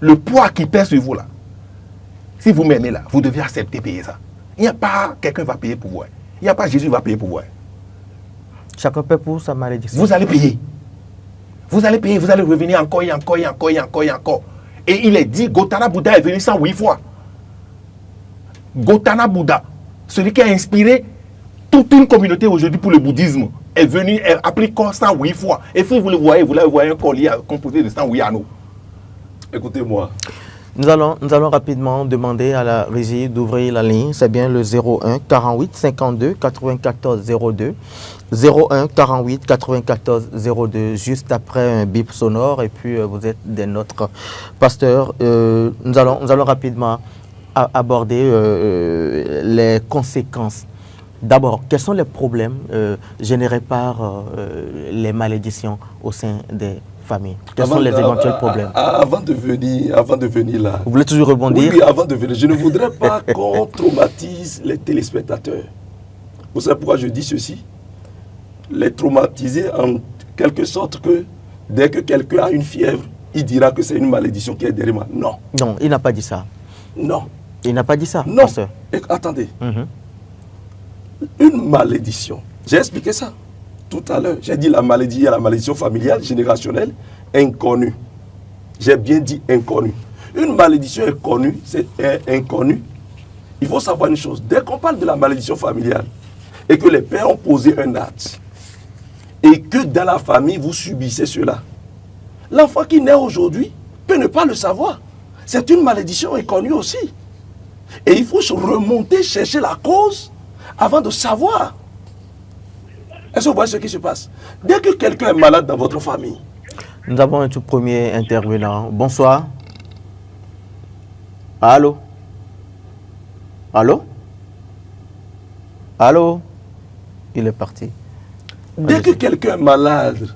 Le poids qui pèse sur vous là, si vous m'aimez là, vous devez accepter payer ça. Il n'y a pas quelqu'un qui va payer pour vous. Il n'y a pas Jésus qui va payer pour vous. Chacun paie pour sa malédiction. Vous allez payer. Vous allez payer, vous allez revenir encore et encore et encore et encore et encore. Et il est dit, Gautama Bouddha est venu 108 fois. Gautama Bouddha, celui qui a inspiré toute une communauté aujourd'hui pour le bouddhisme, est venu, a pris corps 108 fois. Et si vous le voyez un collier composé de 108 anneaux. Écoutez-moi. Nous allons rapidement demander à la régie d'ouvrir la ligne. C'est bien le 01 48 52 94 02. 01 48 94 02, juste après un bip sonore. Et puis vous êtes des nôtres. Pasteur, nous allons rapidement aborder les conséquences. D'abord, quels sont les problèmes générés par les malédictions au sein des familles? Quels sont les éventuels problèmes? Avant de venir là... Vous voulez toujours rebondir? Oui, avant de venir. Je ne voudrais pas qu'on traumatise les téléspectateurs. Vous savez pourquoi je dis ceci? Les traumatiser en quelque sorte que dès que quelqu'un a une fièvre, il dira que c'est une malédiction qui est derrière moi. Non. Non, il n'a pas dit ça. Non. Il n'a pas dit ça, non. pasteur. Attendez. Une malédiction. J'ai expliqué ça tout à l'heure. J'ai dit la maladie, il y a la malédiction familiale, générationnelle, inconnue. J'ai bien dit inconnue. Une malédiction est connue, c'est inconnu. Il faut savoir une chose. Dès qu'on parle de la malédiction familiale et que les pères ont posé un acte et que dans la famille vous subissez cela, l'enfant qui naît aujourd'hui peut ne pas le savoir. C'est une malédiction inconnue aussi. Et il faut se remonter, chercher la cause avant de savoir. Est-ce que vous voyez ce qui se passe? Dès que quelqu'un est malade dans votre famille. Nous avons un tout premier intervenant. Bonsoir. Allô? Allô? Allô? Il est parti. Dès que quelqu'un est malade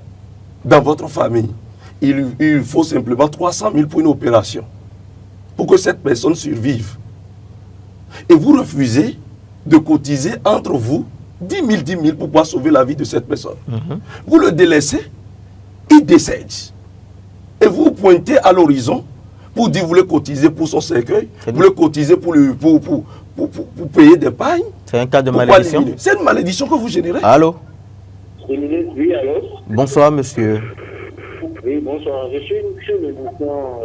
dans votre famille, il faut simplement 300 000 pour une opération. pour que cette personne survive. Et vous refusez de cotiser entre vous 10 000 pour pouvoir sauver la vie de cette personne. Vous le délaissez, il décède. Et vous pointez à l'horizon pour dire vous voulez cotiser pour son cercueil, vous voulez cotiser pour payer des pailles. C'est un cas de malédiction. C'est une malédiction que vous générez. Allô? Oui, allô? Bonsoir, monsieur. Oui, bonsoir. Je suis sur l'émission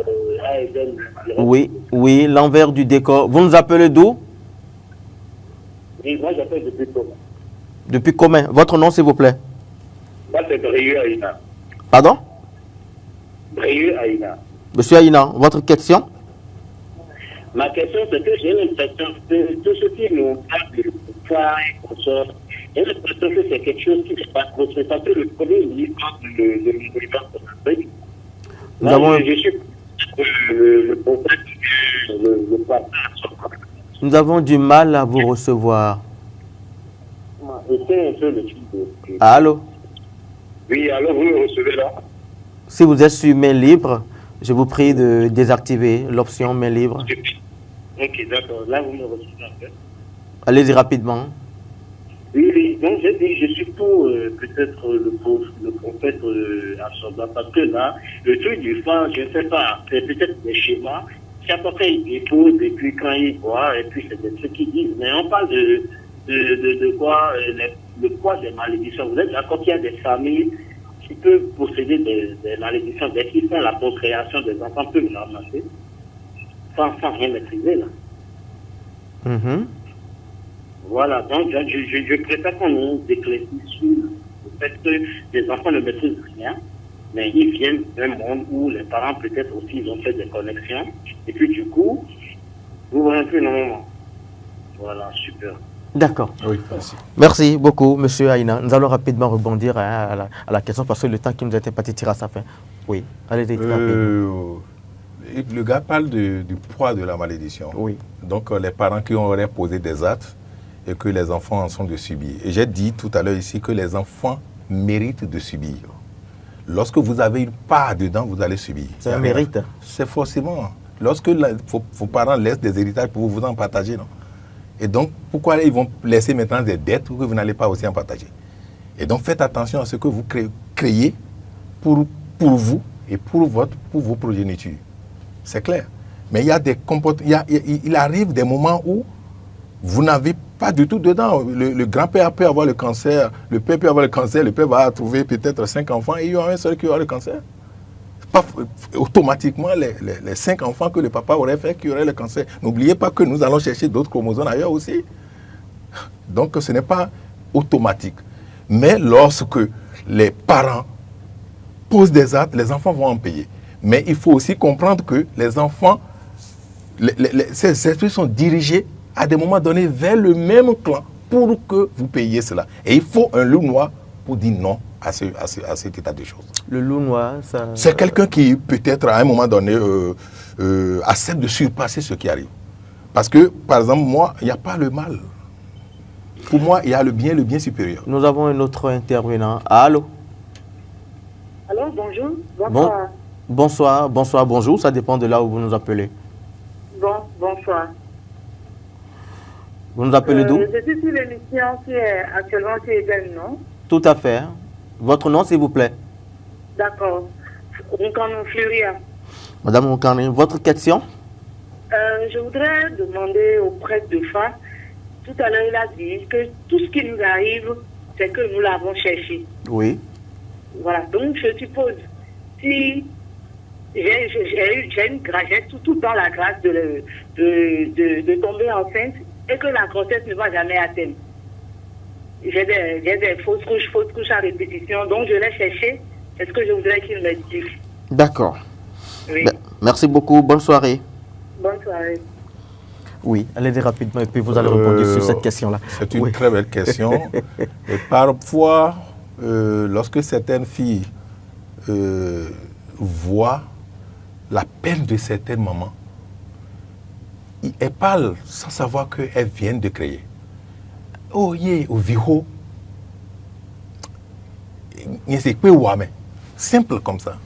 ASN. Oui, l'envers du décor. Vous nous appelez d'où? Oui, moi j'appelle depuis Commun. Depuis combien? Votre nom, s'il vous plaît? Moi, c'est Brieux Aïna. Pardon? Brieux Aïna. Monsieur Aïna, votre question? Ma question, c'est que j'ai l'impression que tout ce qui nous parle de pouvoir et consort, j'ai l'impression que c'est quelque chose qui se passe. C'est un peu le premier livre de l'univers de l'Afrique. Nous avons... Je suis le prophète, le papa. Nous avons du mal à vous recevoir. C'est un peu le type de... Allô? Oui, alors vous me recevez là? Si vous êtes sur main libre, je vous prie de désactiver l'option main libre. Ok, d'accord. Là, vous me recevez un peu. Allez-y rapidement. Oui, donc j'ai dit, je suis pour peut-être le prophète Assoba, parce que là, le truc du fan, je ne sais pas, c'est peut-être des schémas. Chaque fois qu'il dépose, et puis quand il voit, et puis c'est des trucs qu'ils disent. Mais on parle de quoi, le poids des malédictions. Vous êtes d'accord qu'il y a des familles qui peuvent posséder des malédictions, dès qu'ils font la procréation des enfants, peuvent les ramasser, sans rien maîtriser, là. Voilà, donc je préfère qu'on nous éclaircisse sur le fait que les enfants ne maîtrisent rien, mais ils viennent d'un monde où les parents peut-être aussi ils ont fait des connexions, et puis du coup, vous voyez un peu énormément. Voilà, super. D'accord. Oui, merci. Merci beaucoup, monsieur Aïna. Nous allons rapidement rebondir à la question parce que le temps qui nous était parti tire à sa fin. Oui, allez-y. Le gars parle du poids de la malédiction. Oui. Donc, les parents qui auraient posé des actes et que les enfants en sont de subir. Et j'ai dit tout à l'heure ici que les enfants méritent de subir. Lorsque vous avez une part dedans, vous allez subir. C'est un mérite. C'est forcément. Lorsque vos parents laissent des héritages pour vous en partager, non? Et donc, pourquoi ils vont laisser maintenant des dettes que vous n'allez pas aussi en partager? Et donc, faites attention à ce que vous créez pour vous et pour vos progénitures. C'est clair. Mais il y a des comportements, il arrive des moments où vous n'avez pas du tout dedans. Le grand-père peut avoir le cancer, le père peut avoir le cancer, le père va trouver peut-être 5 enfants et il y aura un seul qui aura le cancer. Pas automatiquement les 5 enfants que le papa aurait fait qui auraient le cancer. N'oubliez pas que nous allons chercher d'autres chromosomes ailleurs aussi. Donc ce n'est pas automatique. Mais lorsque les parents posent des actes, les enfants vont en payer. Mais il faut aussi comprendre que les enfants, ces esprits sont dirigés à des moments donnés vers le même clan pour que vous payiez cela. Et il faut un loup noir pour dire non à cet état de choses. Le loup noir, ça... C'est quelqu'un qui, peut-être, à un moment donné, accepte de surpasser ce qui arrive. Parce que, par exemple, moi, il n'y a pas le mal. Pour moi, il y a le bien supérieur. Nous avons un autre intervenant. Allô? Allô, bonjour. Bonsoir. Bonjour. Ça dépend de là où vous nous appelez. Bonsoir. Vous nous appelez d'où? Je suis sur l'émission qui est actuellement sur Eden, non? Tout à fait. Votre nom, s'il vous plaît? D'accord. Nkanou Fluria. Madame Nkanou, votre question? Je voudrais demander au prêtre de Fa. Tout à l'heure, il a dit que tout ce qui nous arrive, c'est que nous l'avons cherché. Oui. Voilà. Donc, je suppose, si j'ai tout dans la grâce de tomber enceinte et que la grossesse ne va jamais atteindre. J'ai des fausses couches à répétition, donc je l'ai cherché. C'est ce que je voudrais qu'il me dise. D'accord. Oui. Merci beaucoup. Bonne soirée. Bonne soirée. Oui, allez-y rapidement et puis vous allez répondre sur cette question-là. C'est une très belle question. Et parfois, lorsque certaines filles voient la peine de certaines mamans, elles parlent sans savoir qu'elles viennent de créer. Oh, au viho. Simple comme ça.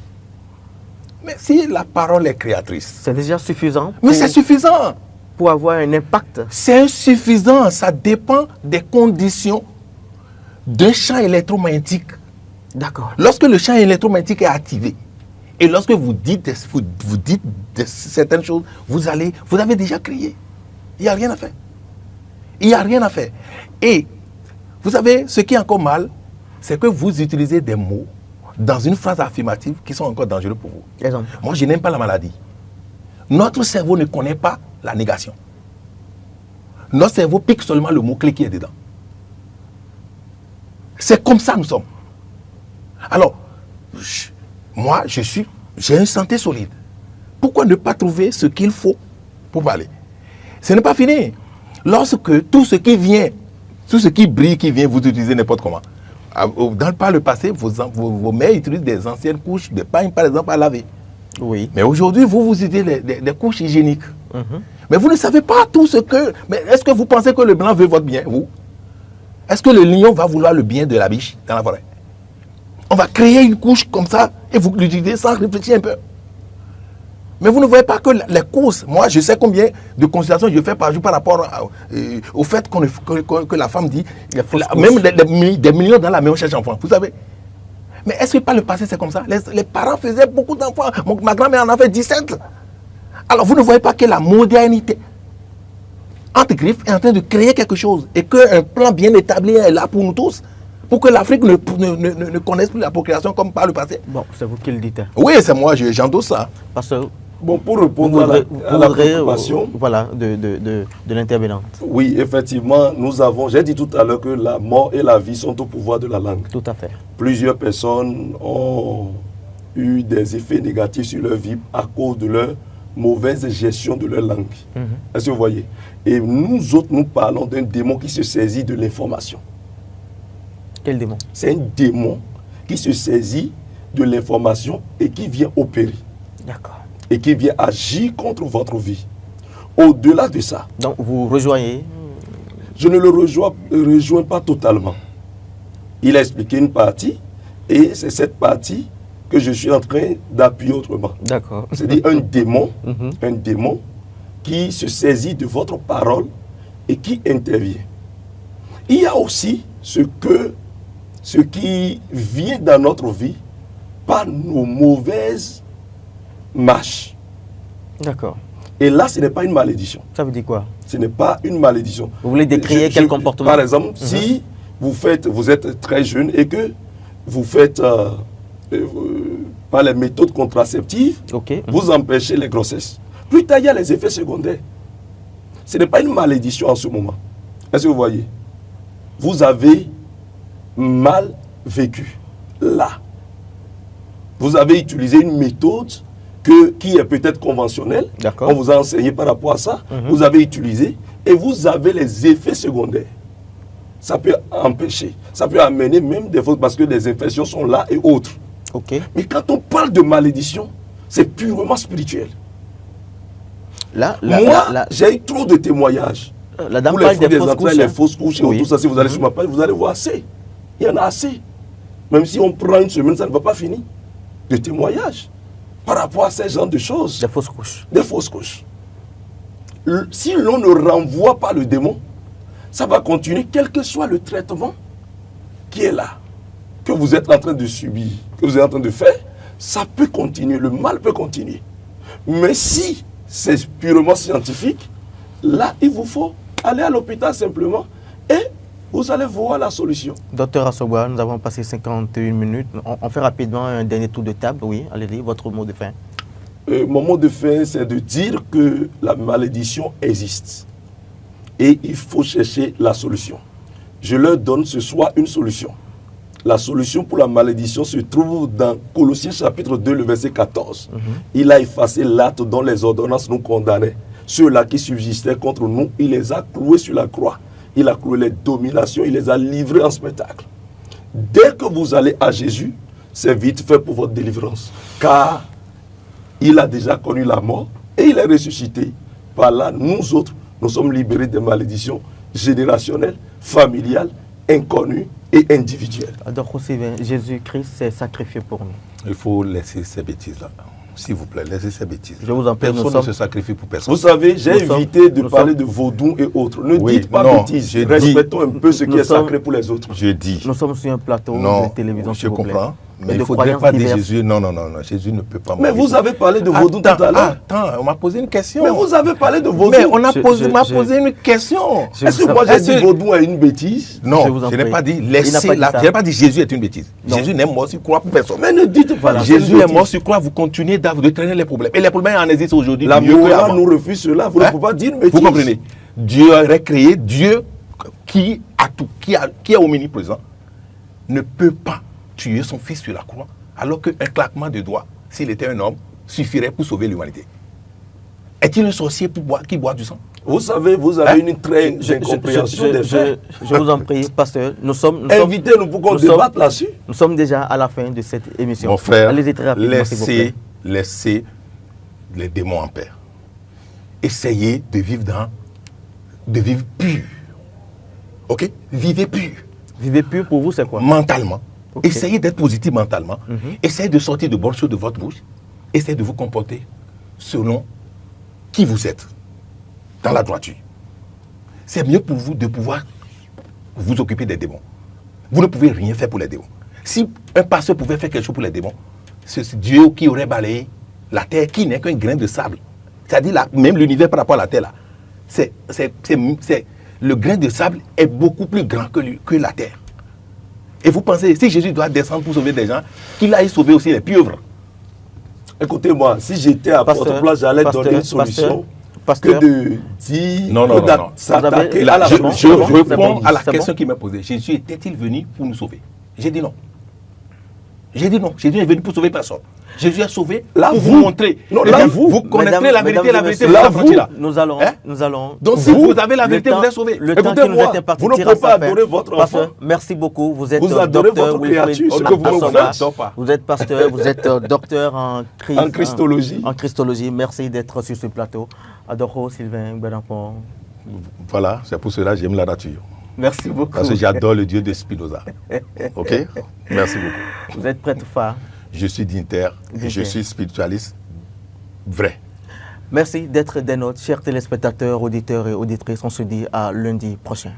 Mais si la parole est créatrice, c'est déjà suffisant mais c'est suffisant. pour avoir un impact. C'est insuffisant. Ça dépend des conditions d'un champ électromagnétique. D'accord. Lorsque le champ électromagnétique est activé, et lorsque vous dites certaines choses, vous avez déjà crié. Il n'y a rien à faire. Il n'y a rien à faire. Et vous savez, ce qui est encore mal, c'est que vous utilisez des mots dans une phrase affirmative qui sont encore dangereux pour vous. Exemple. Moi, je n'aime pas la maladie. Notre cerveau ne connaît pas la négation. Notre cerveau pique seulement le mot-clé qui est dedans. C'est comme ça nous sommes. Alors, moi, j'ai une santé solide. Pourquoi ne pas trouver ce qu'il faut pour parler? Ce n'est pas fini. Lorsque tout ce qui vient, tout ce qui brille, qui vient, vous utilisez n'importe comment. Par le passé, vos mères utilisent des anciennes couches de pain, par exemple, à laver. Oui. Mais aujourd'hui, vous utilisez des couches hygiéniques. Mais vous ne savez pas tout ce que... Mais est-ce que vous pensez que le blanc veut votre bien, vous? Est-ce que le lion va vouloir le bien de la biche dans la forêt? On va créer une couche comme ça et vous l'utilisez sans réfléchir un peu. Mais vous ne voyez pas que les courses, moi je sais combien de consultations je fais par jour par rapport au fait que la femme dit, même des millions dans la maison cherche enfant, vous savez. Mais est-ce que par le passé c'est comme ça? Les parents faisaient beaucoup d'enfants, ma grand-mère en a fait 17. Alors vous ne voyez pas que la modernité, entre griffes, est en train de créer quelque chose et qu'un plan bien établi est là pour nous tous, pour que l'Afrique ne connaisse plus la procréation comme par le passé. Bon, c'est vous qui le dites. Oui, c'est moi, j'endosse ça. Parce que Bon, pour répondre à la préoccupation, voilà, de l'intervenante. Oui, effectivement, j'ai dit tout à l'heure que la mort et la vie sont au pouvoir de la langue. Tout à fait. Plusieurs personnes ont eu des effets négatifs sur leur vie à cause de leur mauvaise gestion de leur langue. Est-ce que vous voyez? Et nous autres, nous parlons d'un démon qui se saisit de l'information. Quel démon? C'est un démon qui se saisit de l'information et qui vient opérer. D'accord. Et qui vient agir contre votre vie. Au-delà de ça, donc vous rejoignez? Je ne le rejoins pas totalement. Il a expliqué une partie et c'est cette partie que je suis en train d'appuyer autrement. D'accord. C'est-à-dire un démon qui se saisit de votre parole et qui intervient. Il y a aussi ce qui vient dans notre vie par nos mauvaises marche. D'accord. Et là, ce n'est pas une malédiction. Ça veut dire quoi? Ce n'est pas une malédiction. Vous voulez décrire quel comportement? Par exemple, si vous êtes très jeune et que vous faites par les méthodes contraceptives, vous empêchez les grossesses. Plus tard, il y a les effets secondaires. Ce n'est pas une malédiction en ce moment. Est-ce que vous voyez? Vous avez mal vécu. Là. Vous avez utilisé une méthode qui est peut-être conventionnelle. On vous a enseigné par rapport à ça. Vous avez utilisé et vous avez les effets secondaires. Ça peut empêcher. Ça peut amener même des fautes parce que des infections sont là et autres. Mais quand on parle de malédiction, c'est purement spirituel. Moi, j'ai eu trop de témoignages. La dame pour parle des fausses couches, les fausses couches et tout ça, si vous allez sur ma page, vous allez voir assez. Il y en a assez. Même si on prend une semaine, ça ne va pas finir. De témoignages par rapport à ces genres de choses. Des fausses couches. Des fausses couches. Si l'on ne renvoie pas le démon, ça va continuer, quel que soit le traitement qui est là, que vous êtes en train de subir, que vous êtes en train de faire, ça peut continuer, le mal peut continuer. Mais si c'est purement scientifique, là, il vous faut aller à l'hôpital simplement et vous allez voir la solution. Docteur Assoba, nous avons passé 51 minutes. On fait rapidement un dernier tour de table. Oui, allez-y, votre mot de fin. Mon mot de fin, c'est de dire que la malédiction existe. Et il faut chercher la solution. Je leur donne ce soir une solution. La solution pour la malédiction se trouve dans Colossiens chapitre 2, le verset 14. Il a effacé l'acte dont les ordonnances nous condamnaient. Ceux-là qui subsistaient contre nous, il les a cloués sur la croix. Il a cloué les dominations, il les a livrés en spectacle. Dès que vous allez à Jésus, c'est vite fait pour votre délivrance. Car il a déjà connu la mort et il est ressuscité. Par là, nous autres, nous sommes libérés des malédictions générationnelles, familiales, inconnues et individuelles. Donc, Jésus-Christ s'est sacrifié pour nous. Il faut laisser ces bêtises-là. S'il vous plaît, laissez ces bêtises. Je vous en prie, Personne ne se sacrifie pour personne. Vous savez, j'ai évité de parler de vaudou et autres. Ne Oui, dites pas non, bêtises. je dis- Respectons un peu ce qui Nous est sommes- sacré pour les autres. Je dis. Nous sommes sur un plateau Non, de télévision, je s'il vous plaît. comprends. Mais Et il de ne faudrait croyances pas dire diverses. Jésus. Non, Jésus ne peut pas Mais mourir. vous avez parlé de vaudou tout à l'heure. Attends, on m'a posé une question. Mais vous avez parlé de vaudou. Mais on m'a Je- posé, je- m'a je- posé une question. Je Est-ce vous que moi j'ai Est-ce dit que- vaudou est une bêtise? Je Non, vous en je n'ai prie. pas dit Il n'a laissez pas dit la. ça. Je n'ai pas dit Jésus est une bêtise. Non. Jésus n'est mort sur croix pour personne. Mais ne dites pas Voilà. Jésus une est mort bêtise. sur croix, vous continuez de traîner les problèmes. Et les problèmes en existent aujourd'hui La mieux que morale avant. nous refuse cela. Vous ne Hein? pouvez pas dire une bêtise. Vous comprenez? Dieu aurait créé, Dieu qui a tout, qui est omniprésent, ne peut pas tuer son fils sur la croix, alors qu'un claquement de doigts, s'il était un homme, suffirait pour sauver l'humanité. Est-il un sorcier qui boit du sang? Vous savez, vous avez Hein? une très incompréhension des faits. Je vous en prie, pasteur. Nous sommes Invitez-nous pour qu'on débatte là-dessus. Nous sommes déjà à la fin de cette émission. Mon frère, Allez-y très rapidement, s'il vous plaît. laissez les démons en paix. Essayez de vivre pur. Ok? Vivez pur. Vivez pur pour vous, c'est quoi? Mentalement. Ok. Essayez d'être positif mentalement. Essayez de sortir de bonnes choses de votre bouche. Essayez de vous comporter selon qui vous êtes, dans la droiture. C'est mieux pour vous de pouvoir vous occuper des démons. Vous ne pouvez rien faire pour les démons. Si un pasteur pouvait faire quelque chose pour les démons, c'est Dieu qui aurait balayé la terre, qui n'est qu'un grain de sable. C'est-à-dire, même l'univers par rapport à la terre, là, le grain de sable est beaucoup plus grand que la terre. Et vous pensez, si Jésus doit descendre pour sauver des gens, qu'il aille sauver aussi les pauvres. Écoutez-moi, si j'étais à votre place, j'allais donner une solution pasteur, que de dire Non. s'attaquer Vous à la avez- Je bon, réponds à la c'est question bon. qui m'est posée. Jésus était-il venu pour nous sauver? J'ai dit non. J'ai dit non. Jésus est venu pour sauver personne. Jésus a sauvé Là, pour vous- vous montrer. Non, Eh là, bien, vous- connaîtrez mesdames- la vérité, mesdames la et vérité messieurs, vous là, affranchira. Nous allons. Donc, si vous avez la vérité, le vous temps- êtes sauvé. Le temps qui nous Écoutez-moi, est imparti vous ne tire pouvez à sa pas fin. adorer votre Pasteur, enfant. merci beaucoup. Vous êtes Vous adorez docteur votre Wilfried créature, ce que vous me Assonga. faites. Vous êtes pasteur, vous êtes docteur en Christologie. En Christologie. Merci d'être sur ce plateau. Adoro Sylvain Benapon. Voilà, c'est pour cela que j'aime la nature. Merci beaucoup. Parce que j'adore le Dieu de Spinoza. Ok? Merci beaucoup. Vous êtes prêtre phare. Je suis dignitaire et je suis spiritualiste vrai. Merci d'être des nôtres, chers téléspectateurs, auditeurs et auditrices. On se dit à lundi prochain.